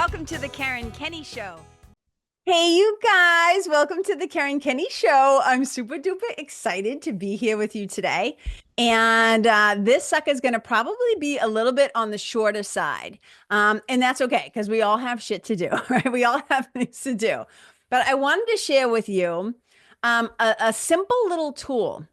Welcome to the Karen Kenney Show. Hey, you guys, welcome to the Karen Kenney Show. I'm super duper excited to be here with you today. And this sucker is going to probably be a little bit on the shorter side. And that's okay because we all have shit to do, right? We all have things to do. But I wanted to share with you a simple little tool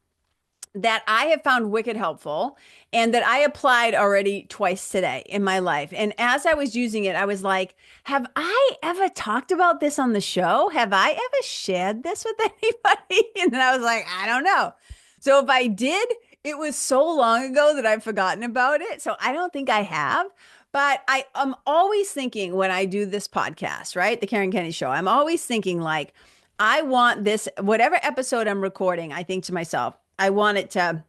that I have found wicked helpful and that I applied already twice today in my life. And as I was using it, I was like, have I ever talked about this on the show? Have I ever shared this with anybody? And then I was like, I don't know. So if I did, it was so long ago that I've forgotten about it. So I don't think I have. But I am always thinking when I do this podcast, right? The Karen Kenney Show, I'm always thinking like, I want this, whatever episode I'm recording, I think to myself, I want it to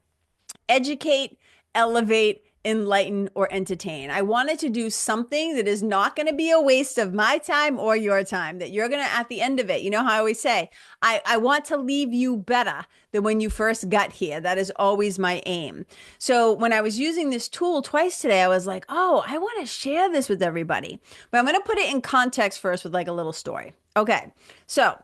educate, elevate, enlighten, or entertain. I want it to do something that is not going to be a waste of my time or your time, that you're going to, at the end of it, you know how I always say, I want to leave you better than when you first got here. That is always my aim. So when I was using this tool twice today, I was like, oh, I want to share this with everybody. But I'm going to put it in context first with like a little story. Okay. So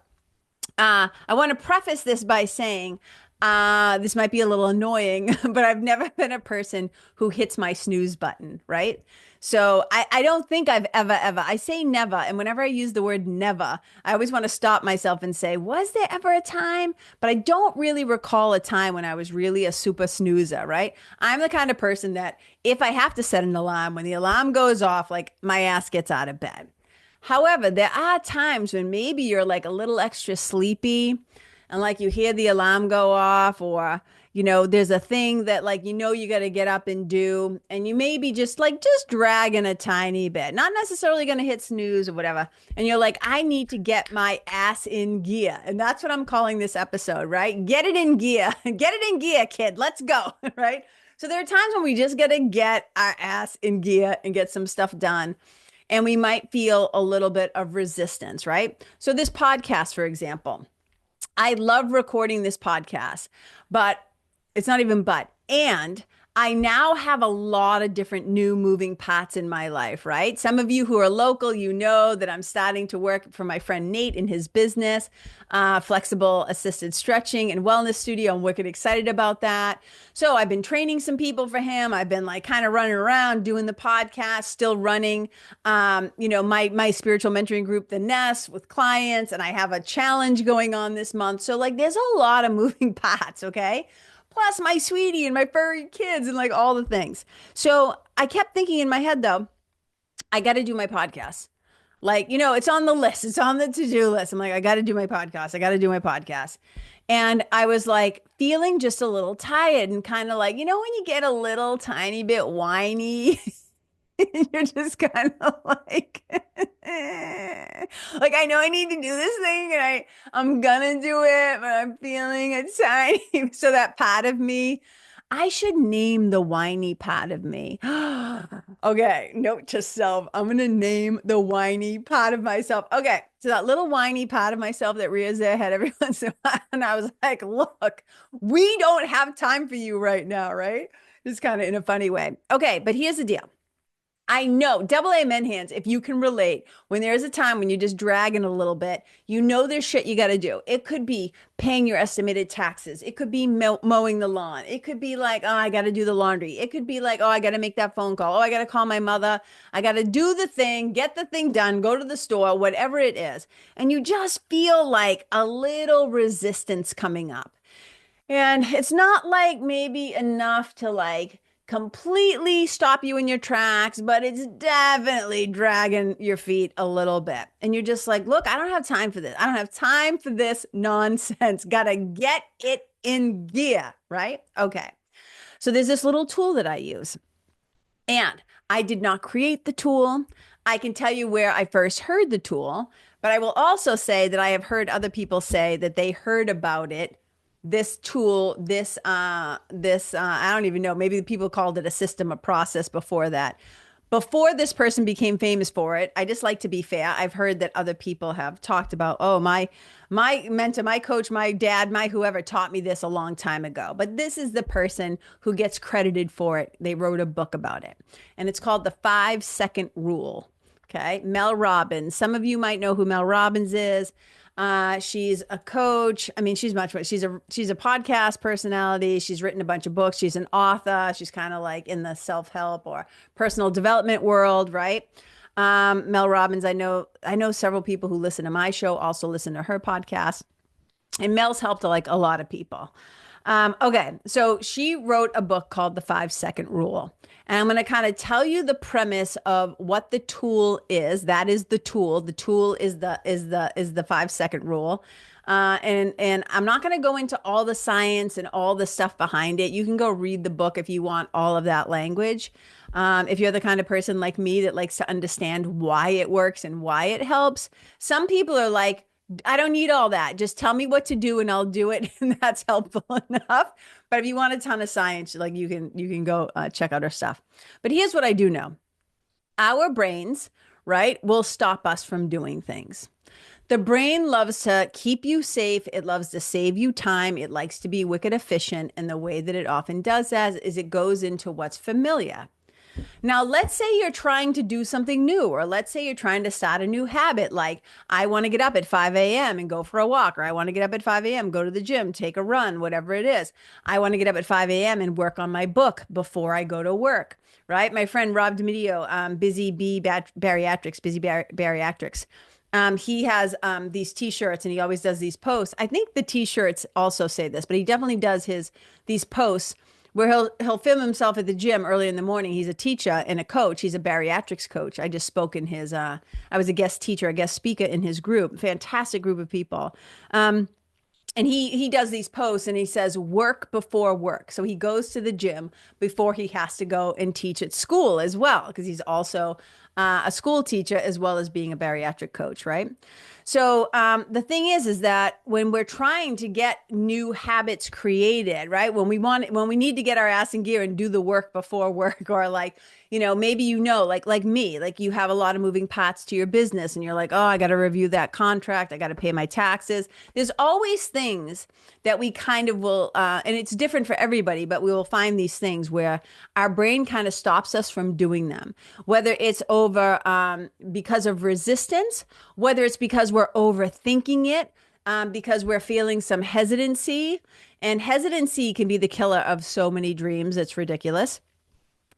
I want to preface this by saying, this might be a little annoying, but I've never been a person who hits my snooze button, right? So I don't think I've ever, I say never. And whenever I use the word never, I always want to stop myself and say, was there ever a time? But I don't really recall a time when I was really a super snoozer, right? I'm the kind of person that if I have to set an alarm, when the alarm goes off, like my ass gets out of bed. However, there are times when maybe you're like a little extra sleepy and like you hear the alarm go off, or there's a thing that like you got to get up and do, and you maybe just dragging a tiny bit, not necessarily going to hit snooze or whatever, and you're like, I need to get my ass in gear. And that's what I'm calling this episode, right? Get it in gear. Get it in gear, kid. Let's go. Right? So there are times when we just got to get our ass in gear and get some stuff done. And we might feel a little bit of resistance, right? So this podcast, for example, I love recording this podcast, but it's not even but. And I now have a lot of different new moving parts in my life, right? Some of you who are local, you know that I'm starting to work for my friend Nate in his business, flexible assisted stretching and wellness studio. I'm wicked excited about that. So I've been training some people for him. I've been like kind of running around doing the podcast, still running, my spiritual mentoring group, The Nest, with clients, and I have a challenge going on this month. So like there's a lot of moving parts, okay? Plus my sweetie and my furry kids and like all the things. So I kept thinking in my head though, I got to do my podcast. Like, it's on the list. It's on the to-do list. I'm like, I got to do my podcast. I got to do my podcast. And I was like feeling just a little tired and kind of like, when you get a little tiny bit whiny, you're just kind of like, like, I know I need to do this thing and I'm gonna do it, but I'm feeling a tiny. So that part of me, I should name the whiny part of me. Okay, note to self. I'm gonna name the whiny part of myself. Okay, so that little whiny part of myself that rears their head every once in a while. And I was like, look, we don't have time for you right now, right? Just kind of in a funny way. Okay, but here's the deal. I know, double amen hands, if you can relate, when there's a time when you're just dragging a little bit, there's shit you got to do. It could be paying your estimated taxes. It could be mowing the lawn. It could be like, oh, I got to do the laundry. It could be like, oh, I got to make that phone call. Oh, I got to call my mother. I got to do the thing, get the thing done, go to the store, whatever it is. And you just feel like a little resistance coming up. And it's not like maybe enough to like completely stop you in your tracks, but it's definitely dragging your feet a little bit. And you're just like, look, I don't have time for this. I don't have time for this nonsense. Gotta get it in gear, right? Okay. So there's this little tool that I use. And I did not create the tool. I can tell you where I first heard the tool, but I will also say that I have heard other people say that they heard about it, this tool, I don't even know, maybe people called it a system, a process before that. Before this person became famous for it, I just like to be fair. I've heard that other people have talked about, oh, my mentor, my coach, my dad, my whoever taught me this a long time ago. But this is the person who gets credited for it. They wrote a book about it. And it's called the 5-second rule. Okay. Mel Robbins. Some of you might know who Mel Robbins is. She's a coach. I mean, she's much more. She's a podcast personality. She's written a bunch of books. She's an author. She's kind of like in the self-help or personal development world, right? Mel Robbins, I know several people who listen to my show also listen to her podcast. And Mel's helped like a lot of people. Okay, so she wrote a book called The 5 Second Rule. And I'm going to kind of tell you the premise of what the tool is. That is the tool. The tool is the 5 second rule. And I'm not going to go into all the science and all the stuff behind it. You can go read the book if you want all of that language. If you're the kind of person like me that likes to understand why it works and why it helps, some people are like, I don't need all that. Just tell me what to do and I'll do it. And that's helpful enough. But if you want a ton of science, like you can go check out our stuff. But here's what I do know. Our brains, right, will stop us from doing things. The brain loves to keep you safe. It loves to save you time. It likes to be wicked efficient. And the way that it often does that is it goes into what's familiar. Now, let's say you're trying to do something new, or let's say you're trying to start a new habit, like I want to get up at 5 a.m. and go for a walk, or I want to get up at 5 a.m., go to the gym, take a run, whatever it is. I want to get up at 5 a.m. and work on my book before I go to work, right? My friend Rob DiMedio, Busy Bee Bariatrics, Busy Bariatrics. He has these t-shirts and he always does these posts. I think the t-shirts also say this, but he definitely does these posts where he'll film himself at the gym early in the morning. He's a teacher and a coach. He's a bariatrics coach. I just spoke in his I was a guest teacher, a guest speaker in his group. Fantastic group of people. And he does these posts and he says work before work. So he goes to the gym before he has to go and teach at school as well, because he's also a school teacher as well as being a bariatric coach, right? So the thing is that when we're trying to get new habits created, right? When we need to get our ass in gear and do the work before work, or like, maybe like me, like you have a lot of moving parts to your business and you're like, oh, I got to review that contract. I got to pay my taxes. There's always things that we kind of will, and it's different for everybody, but we will find these things where our brain kind of stops us from doing them, whether it's over because of resistance, whether it's because we're overthinking it, because we're feeling some hesitancy. And hesitancy can be the killer of so many dreams. It's ridiculous.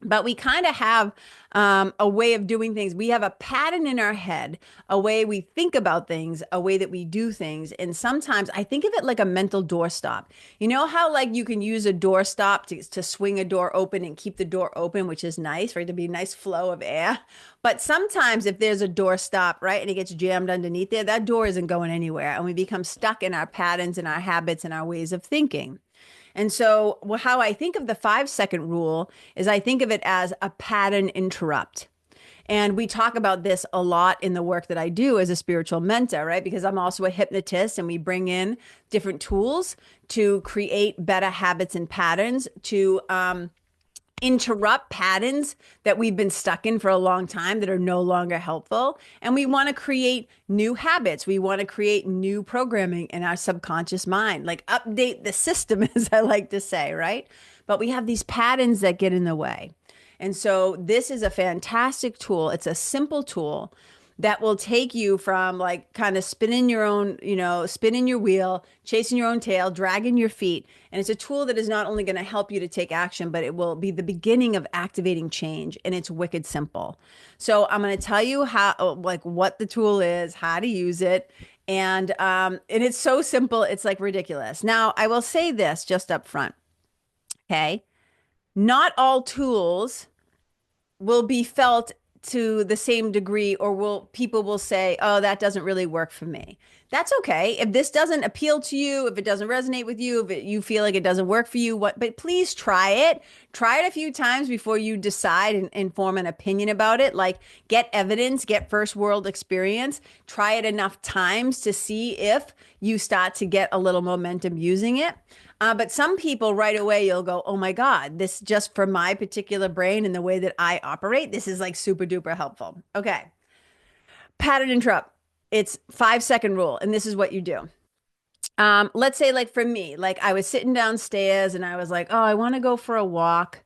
But we kind of have a way of doing things. We have a pattern in our head, a way we think about things, a way that we do things. And sometimes I think of it like a mental doorstop. You know how like you can use a doorstop to swing a door open and keep the door open, which is nice, right? To be a nice flow of air. But sometimes if there's a doorstop, right, and it gets jammed underneath there, that door isn't going anywhere. And we become stuck in our patterns and our habits and our ways of thinking. And so how I think of the 5 second rule is I think of it as a pattern interrupt. And we talk about this a lot in the work that I do as a spiritual mentor, right? Because I'm also a hypnotist and we bring in different tools to create better habits and patterns to interrupt patterns that we've been stuck in for a long time that are no longer helpful. And we want to create new habits. We want to create new programming in our subconscious mind, like update the system, as I like to say, right? But we have these patterns that get in the way. And so this is a fantastic tool. It's a simple tool that will take you from like kind of spinning your own, spinning your wheel, chasing your own tail, dragging your feet. And it's a tool that is not only going to help you to take action, but it will be the beginning of activating change. And it's wicked simple. So I'm going to tell you what the tool is, how to use it. And it's so simple. It's like ridiculous. Now, I will say this just up front. Okay. Not all tools will be felt to the same degree, or people will say, oh, that doesn't really work for me. That's okay. If this doesn't appeal to you, if it doesn't resonate with you, if you feel like it doesn't work for you, but please try it. Try it a few times before you decide and form an opinion about it. Like get evidence, get first world experience, try it enough times to see if you start to get a little momentum using it. But some people right away, you'll go, oh my God, this just for my particular brain and the way that I operate, this is like super duper helpful. Okay. Pattern interrupt. It's 5 second rule. And this is what you do. Let's say like for me, like I was sitting downstairs and I was like, oh, I want to go for a walk.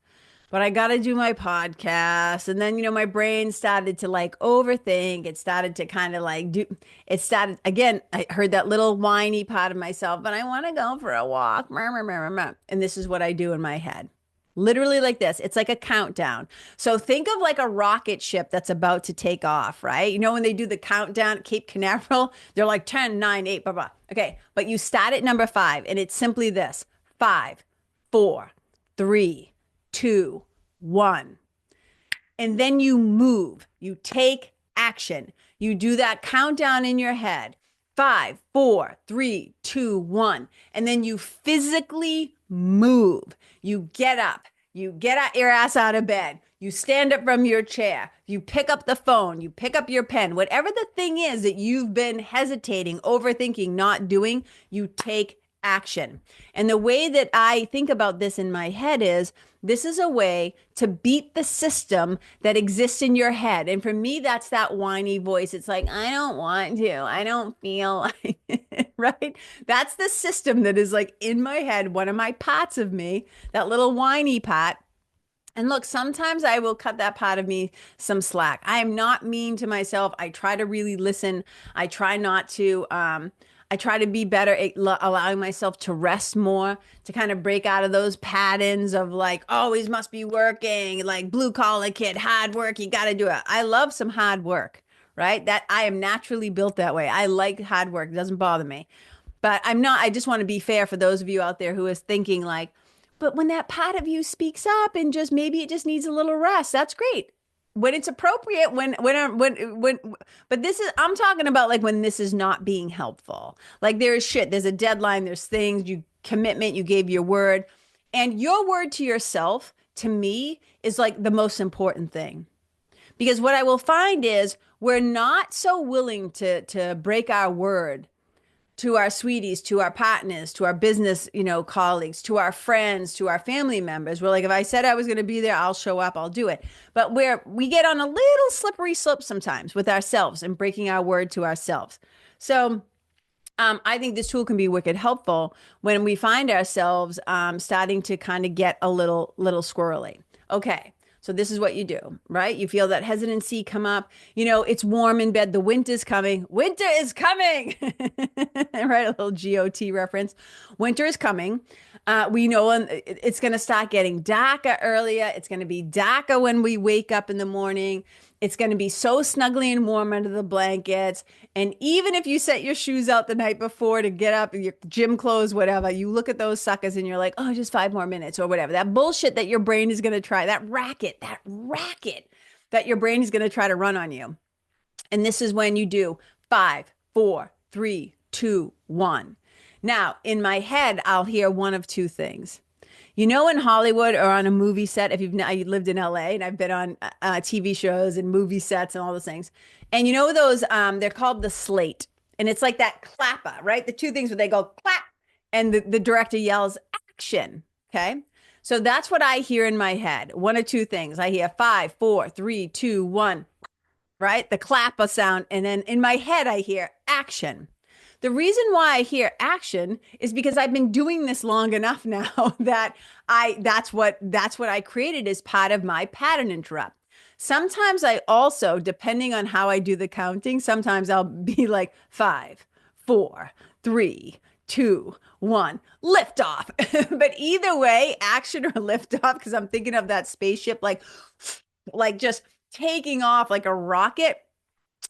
but I got to do my podcast. And then, my brain started to like overthink. It started to kind of like it started again. I heard that little whiny part of myself, but I want to go for a walk. And this is what I do in my head. Literally like this. It's like a countdown. So think of like a rocket ship that's about to take off, right? When they do the countdown at Cape Canaveral, they're like 10, 9, 8, blah, blah. Okay. But you start at number 5, and it's simply this: 5, 4, 3, 2, 1. And then you move, you take action. You do that countdown in your head: 5, 4, 3, 2, 1. And then you physically move. You get up, you get your ass out of bed, you stand up from your chair, you pick up the phone, you pick up your pen, whatever the thing is that you've been hesitating, overthinking, not doing, you take action. And the way that I think about this in my head is this is a way to beat the system that exists in your head. And for me, that's that whiny voice. It's like, I don't want to, I don't feel like it, right? That's the system that is like in my head, one of my parts of me, that little whiny part. And look, sometimes I will cut that part of me some slack. I am not mean to myself. I try to really listen. I try not to, I try to be better at allowing myself to rest more, to kind of break out of those patterns of like, always must be working, like blue collar kid, hard work, you got to do it. I love some hard work, right? That I am naturally built that way. I like hard work. It doesn't bother me. But I just want to be fair for those of you out there who is thinking like, but when that part of you speaks up and just maybe it just needs a little rest, that's great. When it's appropriate, but this is, I'm talking about like when this is not being helpful. Like there is shit, there's a deadline, there's things, commitment, you gave your word. And your word to yourself, to me, is like the most important thing. Because what I will find is we're not so willing to break our word to our sweeties, to our partners, to our business, colleagues, to our friends, to our family members. We're like, if I said I was going to be there, I'll show up, I'll do it. But we get on a little slippery slope sometimes with ourselves and breaking our word to ourselves. So I think this tool can be wicked helpful when we find ourselves starting to kind of get a little squirrely. Okay. So this is what you do, right? You feel that hesitancy come up. It's warm in bed. The winter's coming. Winter is coming. Right? A little GOT reference. Winter is coming. We know it's going to start getting darker earlier. It's going to be darker when we wake up in the morning. It's going to be so snuggly and warm under the blankets. And even if you set your shoes out the night before to get up, your gym clothes, whatever, you look at those suckers and you're like, oh, just 5 more minutes or whatever. That bullshit that your brain is going to try, that racket that your brain is going to try to run on you. And this is when you do 5, 4, 3, 2, 1. Now, in my head, I'll hear one of 2 things. In Hollywood or on a movie set, if you lived in LA, and I've been on TV shows and movie sets and all those things, and those, they're called the slate, and it's like that clapper, right? The 2 things where they go clap, and the director yells action. Okay, so that's what I hear in my head. One of 2 things. I hear 5, 4, 3, 2, 1, right? The clapper sound, and then in my head I hear action. The reason why I hear action is because I've been doing this long enough now that that's what I created as part of my pattern interrupt. Sometimes I also, depending on how I do the counting, sometimes I'll be like 5, 4, 3, 2, 1, lift off. But either way, action or lift off, because I'm thinking of that spaceship like just taking off like a rocket.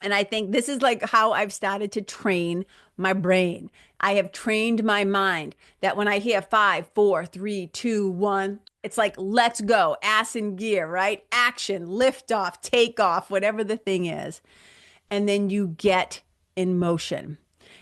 And I think this is like how I've started to train my brain. I have trained my mind that when I hear 5, 4, 3, 2, 1, it's like, let's go, ass in gear, right? Action, lift off, take off, whatever the thing is. And then you get in motion.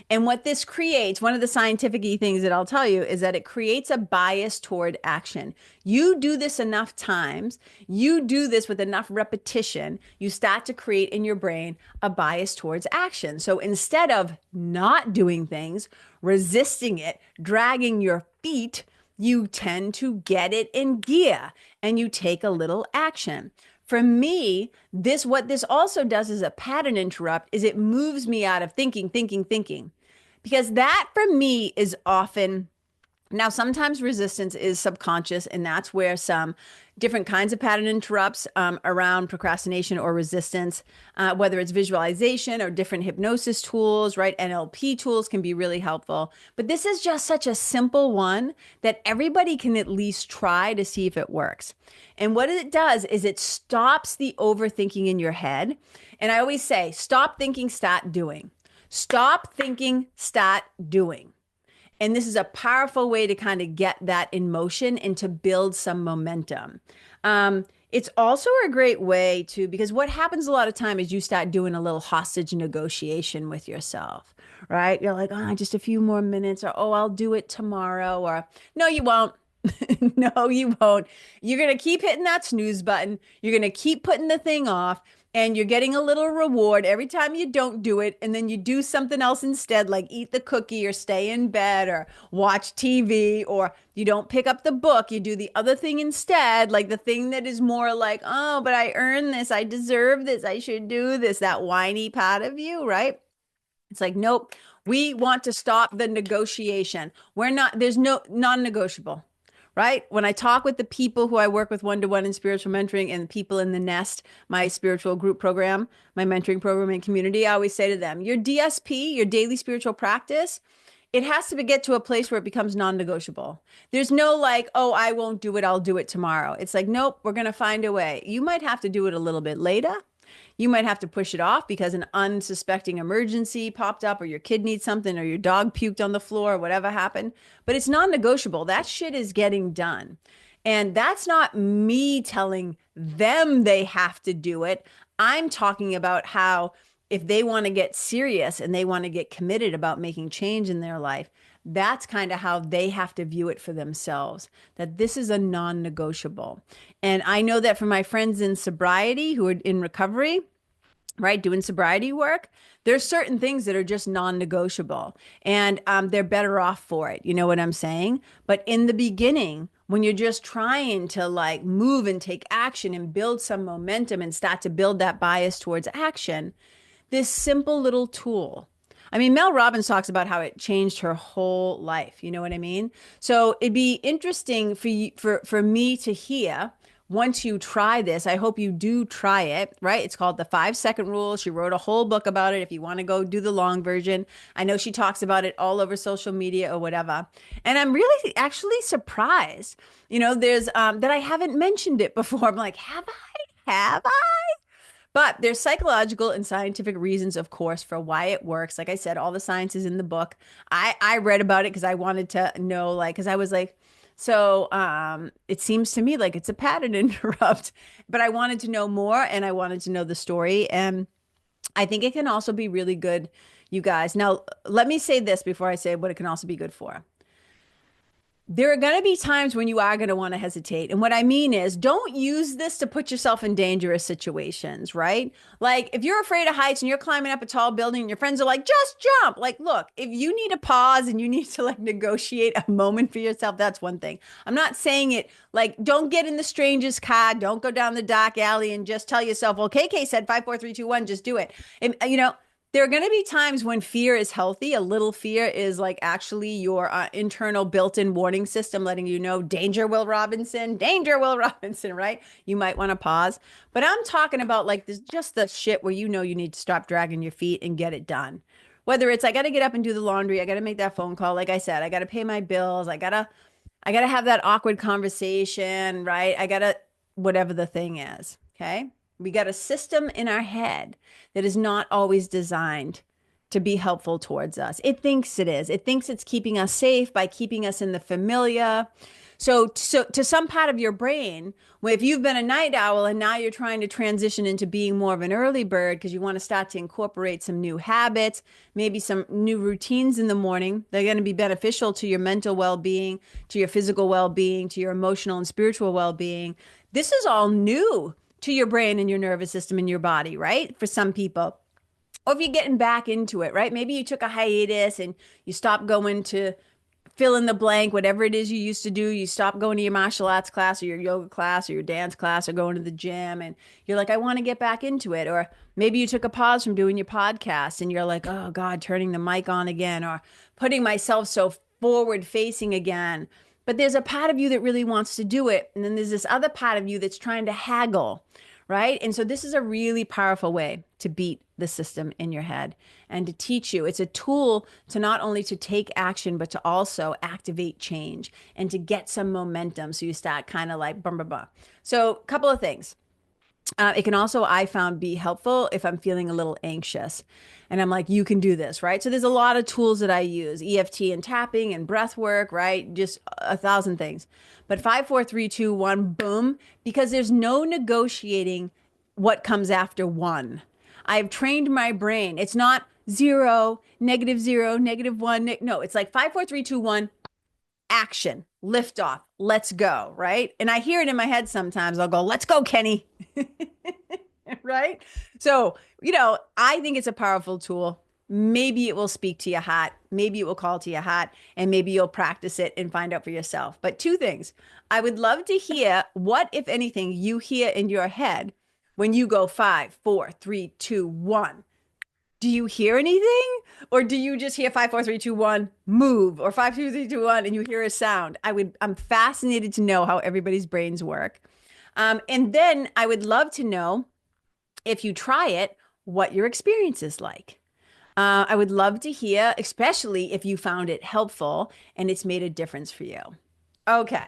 And what this creates, one of the scientific things that I'll tell you is that it creates a bias toward action. You do this enough times, you do this with enough repetition, you start to create in your brain a bias towards action. So instead of not doing things, resisting it, dragging your feet, you tend to get it in gear and you take a little action. For me, what this also does as a pattern interrupt is it moves me out of thinking. Because that for me is often Now, sometimes resistance is subconscious, and that's where some different kinds of pattern interrupts around procrastination or resistance, whether it's visualization or different hypnosis tools, right? NLP tools can be really helpful. But this is just such a simple one that everybody can at least try to see if it works. And what it does is it stops the overthinking in your head. And I always say, stop thinking, start doing. Stop thinking, start doing. And this is a powerful way to kind of get that in motion and to build some momentum. It's also a great way to, because what happens a lot of time is you start doing a little hostage negotiation with yourself, right? You're like, oh, just a few more minutes, or oh, I'll do it tomorrow, or no, you won't. No, you won't. You're going to keep hitting that snooze button. You're going to keep putting the thing off. And you're getting a little reward every time you don't do it. And then you do something else instead, like eat the cookie or stay in bed or watch TV, or you don't pick up the book. You do the other thing instead, like the thing that is more like, oh, but I earned this. I deserve this. I should do this. That whiny part of you, right? It's like, nope, we want to stop the negotiation. We're not, there's no non-negotiable, right? When I talk with the people who I work with one-to-one in spiritual mentoring and the people in the Nest, my spiritual group program, my mentoring program and community, I always say to them, your DSP, your daily spiritual practice, it has to get to a place where it becomes non-negotiable. There's no like, oh, I won't do it. I'll do it tomorrow. It's like, nope, we're going to find a way. You might have to do it a little bit later. You might have to push it off because an unsuspecting emergency popped up, or your kid needs something, or your dog puked on the floor, or whatever happened. But it's non-negotiable. That shit is getting done. And that's not me telling them they have to do it. I'm talking about how if they want to get serious and they want to get committed about making change in their life, that's kind of how they have to view it for themselves, that this is a non-negotiable. And I know that for my friends in sobriety who are in recovery, right, doing sobriety work, there's certain things that are just non-negotiable, and they're better off for it. You know what I'm saying? But in the beginning, when you're just trying to like move and take action and build some momentum and start to build that bias towards action, this simple little tool. I mean, Mel Robbins talks about how it changed her whole life. You know what I mean? So it'd be interesting for you, for me to hear once you try this. I hope you do try it, right? It's called the 5-second rule. She wrote a whole book about it if you want to go do the long version. I know she talks about it all over social media or whatever. And I'm really actually surprised, there's that I haven't mentioned it before. I'm like, have I? Have I? But there's psychological and scientific reasons, of course, for why it works. Like I said, all the science is in the book. I read about it because I wanted to know, like, because I was like, so it seems to me like it's a pattern interrupt, but I wanted to know more and I wanted to know the story. And I think it can also be really good, you guys. Now, let me say this before I say what it can also be good for. There are going to be times when you are going to want to hesitate. And what I mean is, don't use this to put yourself in dangerous situations, right? Like if you're afraid of heights and you're climbing up a tall building and your friends are like, just jump. Like, look, if you need a pause and you need to like negotiate a moment for yourself, that's one thing. I'm not saying it like, don't get in the stranger's car. Don't go down the dark alley and just tell yourself, well, KK said 5, 4, 3, 2, 1, just do it. And, there are going to be times when fear is healthy. A little fear is like actually your internal built-in warning system letting you know, danger, Will Robinson, right? You might want to pause. But I'm talking about like this, just the shit where you need to stop dragging your feet and get it done. Whether it's I got to get up and do the laundry, I got to make that phone call. Like I said, I got to pay my bills. I got to have that awkward conversation, right? I got to, whatever the thing is. Okay. We got a system in our head that is not always designed to be helpful towards us. It thinks it is. It thinks it's keeping us safe by keeping us in the familiar. So to some part of your brain, if you've been a night owl and now you're trying to transition into being more of an early bird because you want to start to incorporate some new habits, maybe some new routines in the morning, they're going to be beneficial to your mental well-being, to your physical well-being, to your emotional and spiritual well-being. This is all new to your brain and your nervous system and your body, right? For some people. Or if you're getting back into it, right? Maybe you took a hiatus and you stopped going to fill in the blank, whatever it is you used to do. You stopped going to your martial arts class or your yoga class or your dance class or going to the gym. And you're like, I want to get back into it. Or maybe you took a pause from doing your podcast and you're like, oh God, turning the mic on again, or putting myself so forward facing again. But there's a part of you that really wants to do it. And then there's this other part of you that's trying to haggle, right? And so this is a really powerful way to beat the system in your head and to teach you. It's a tool to not only to take action, but to also activate change and to get some momentum. So you start kind of like, bum, bum, bum. So a couple of things. It can also, I found, be helpful if I'm feeling a little anxious. And I'm like, you can do this, right? So there's a lot of tools that I use, EFT and tapping and breath work, right? Just a thousand things. But 5, 4, 3, 2, 1, boom, because there's no negotiating what comes after one. I've trained my brain. It's not zero, -0, -1. No, it's like 5, 4, 3, 2, 1, action, lift off, let's go, right? And I hear it in my head sometimes. I'll go, let's go, Kenny. Right? So, I think it's a powerful tool. Maybe it will speak to your heart. Maybe it will call to your heart, and maybe you'll practice it and find out for yourself. But two things. I would love to hear what, if anything, you hear in your head when you go 5, 4, 3, 2, 1. Do you hear anything? Or do you just hear 5, 4, 3, 2, 1, move, or 5, 2, 3, 2, 1, and you hear a sound? I'm fascinated to know how everybody's brains work. And then I would love to know, if you try it, what your experience is like. I would love to hear, especially if you found it helpful and it's made a difference for you. Okay,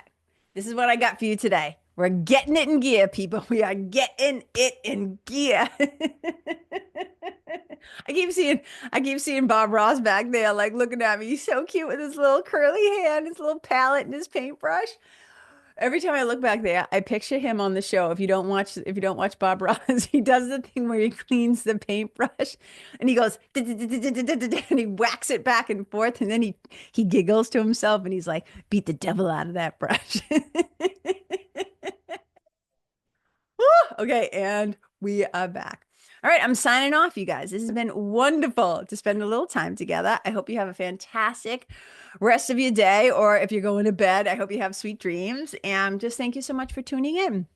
this is what I got for you today. We're getting it in gear, people. We are getting it in gear. I keep seeing Bob Ross back there, like looking at me. He's so cute with his little curly hair and his little palette and his paintbrush. Every time I look back there, I picture him on the show. If you don't watch Bob Ross, he does the thing where he cleans the paintbrush and he goes and he whacks it back and forth, and then he giggles to himself and he's like, beat the devil out of that brush. Okay, and we are back. All right, I'm signing off, you guys. This has been wonderful to spend a little time together. I hope you have a fantastic rest of your day, or if you're going to bed, I hope you have sweet dreams. And just thank you so much for tuning in.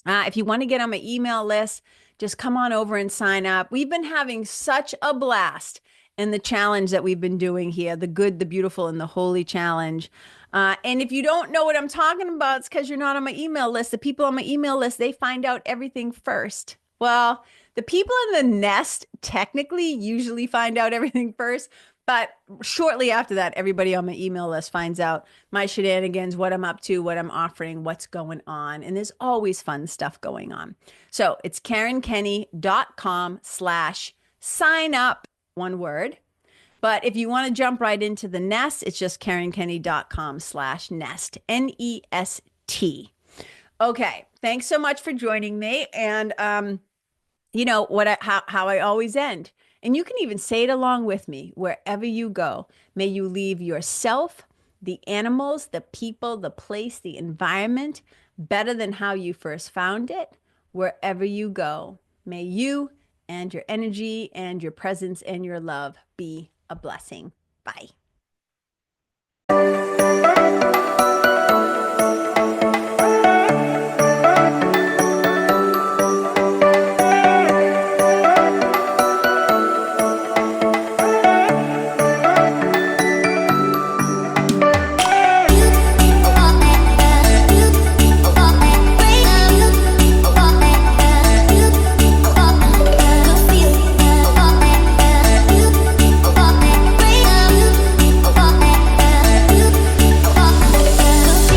If you want to get on my email list, just come on over and sign up. We've been having such a blast in the challenge that we've been doing here, the Good, the Beautiful, and the Holy Challenge. And if you don't know what I'm talking about, it's because you're not on my email list. The people on my email list, they find out everything first. Well, the people in the nest technically usually find out everything first, but shortly after that, everybody on my email list finds out my shenanigans, what I'm up to, what I'm offering, what's going on. And there's always fun stuff going on. So it's KarenKenney.com/sign up, one word. But if you want to jump right into the nest, it's just KarenKenney.com/nest, NEST. Okay. Thanks so much for joining me. And, how I always end. And you can even say it along with me. Wherever you go, may you leave yourself, the animals, the people, the place, the environment better than how you first found it. Wherever you go, may you and your energy and your presence and your love be a blessing. Bye.